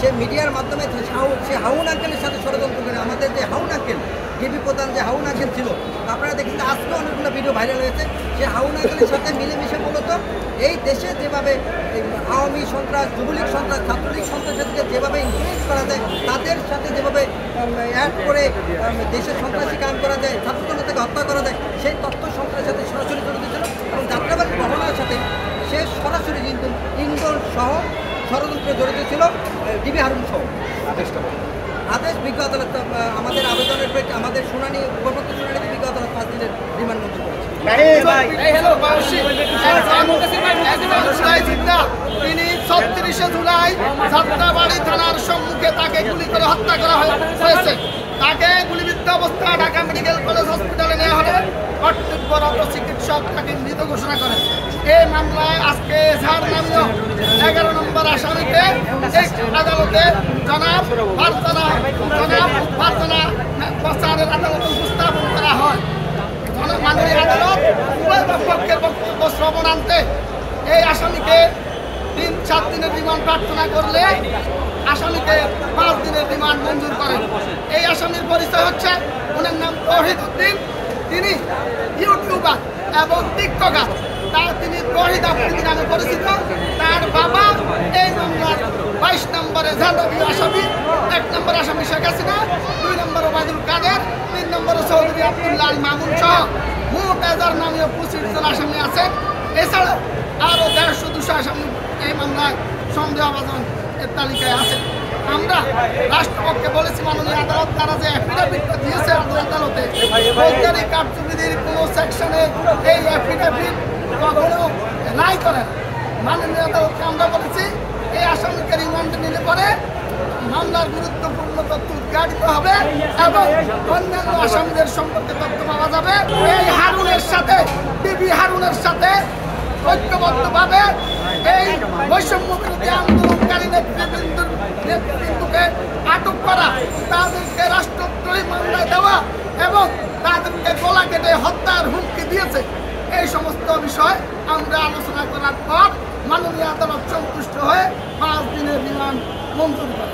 সে মিডিয়ার মাধ্যমে সে হাউন আঙ্কেলের সাথে ষড়যন্ত্র করে। আমাদের যে হাউন আঙ্কেল, ডিবি প্রধান যে হাউন আঙ্কেল ছিল, আপনারা দেখেন আজকে অনেকগুলো ভিডিও ভাইরাল হয়েছে। সে হাউন আঙ্কেলের সাথে মিলেমিশে মূলত এই দেশে যেভাবে আওয়ামী সন্ত্রাস, যুবলীগ সন্ত্রাস, ছাত্রলীগ সন্ত্রাসীদেরকে যেভাবে ইনফ্লুয়েন্স করা যায়, তাদের সাথে যেভাবে অ্যাড করে দেশের সন্ত্রাসী কায়েম করা যায়, ছাত্র জনতাকে হত্যা করা যায়, সেই তথ্য সন্ত্রাসের সাথে সরাসরি জড়িত ছিল। এবং যাত্রাবাড়ির ঘটনার সাথে সে সরাসরি কিন্তু ইন্ধন সহ ষড়যন্ত্রে জড়িত ছিল, ডিবি হারুন সহ। আদেশ বিজ্ঞ আদালত আমাদের আবেদনের প্রেক্ষিতে আমাদের শুনানি পরবর্তী শুনানিতে বিজ্ঞ আদালত 5 দিনের রিমান্ড মঞ্জুর করেছে। তিনি 36শে জুলাই যাত্রাবাড়ি থানার সম্মুখে তাকে গুলি করে হত্যা করা হয়েছে। তাকে গুলিবিদ্ধ অবস্থা ঢাকা মেডিকেল কলেজ হসপিটালে নেওয়া হলে কর্তব্যরত চিকিৎসক তাকে মৃত ঘোষণা করেন। এই মামলায় আজকে এজাহার নামীয় 11 নম্বর আসামিকে আদালতে জনাব ফারজানা প্রচারের আদালতে উপস্থাপন করা হয়। মাননীয় আদালত উভয় পক্ষের বক্তব্য শ্রবণান্তে এই আসামিকে 3-4 দিনের রিমান্ড প্রার্থনা করলে আসামিকে 5 দিনের রিমান্ড মঞ্জুর করেন। এই আসামির পরিচয় হচ্ছে, ওনার নাম তৌহিদ উদ্দিন। তিনি ইউটিউবার এবং টিকটকার। তিনি তৌহিদ আফ্রিদি নামে পরিচিত। তার বাবা এই মামলার 22 নম্বরে জাতীয় আসামি। 1 নম্বর আসামি শেখ হাসিনা, 2 নম্বর ওবায়দুল কাদের, 3 নম্বরে চৌধুরী আব্দুল্লাহ আল মামুন সহ মোট 1000 নামীয় 25 জন আসামি আছেন। এছাড়া আরও 150-200 আসামি এই মামলায় সন্দেহভাজন এর তালিকায় আছে। আমরা রাষ্ট্রপক্ষে বলেছি, মাননীয় আদালত তারা যে অ্যাফিডেভিটটা দিয়েছে আদালতে, ফৌজদারি কার্যবিধির কোনো সেকশনে এই অ্যাফিডেভিট কখনো নাই করেন। মাননীয় আদালতকে আমরা বলেছি, এই আসামিকে রিমান্ডে নিলে পরে মামলার গুরুত্বপূর্ণ তথ্য উদ্ঘাটিত হবে এবং অন্যান্য আসামিদের সম্পর্কে তথ্য পাওয়া যাবে। এই হারুনের সাথে, ডিবি হারুনের সাথে ঐক্যবদ্ধভাবে এই বৈষম্য বিরোধী আন্দোলনকারী নেতৃবৃন্দকে আটক করা, তাদেরকে রাষ্ট্রদ্রোহী মামলায় দেওয়া এবং তাদেরকে গলা কেটে হত্যার হুমকি দিয়েছে। এই সমস্ত বিষয় আমরা আলোচনা করার পর মাননীয় আদালত সন্তুষ্ট হয়ে 5 দিনের রিমান্ড মঞ্জুর করে।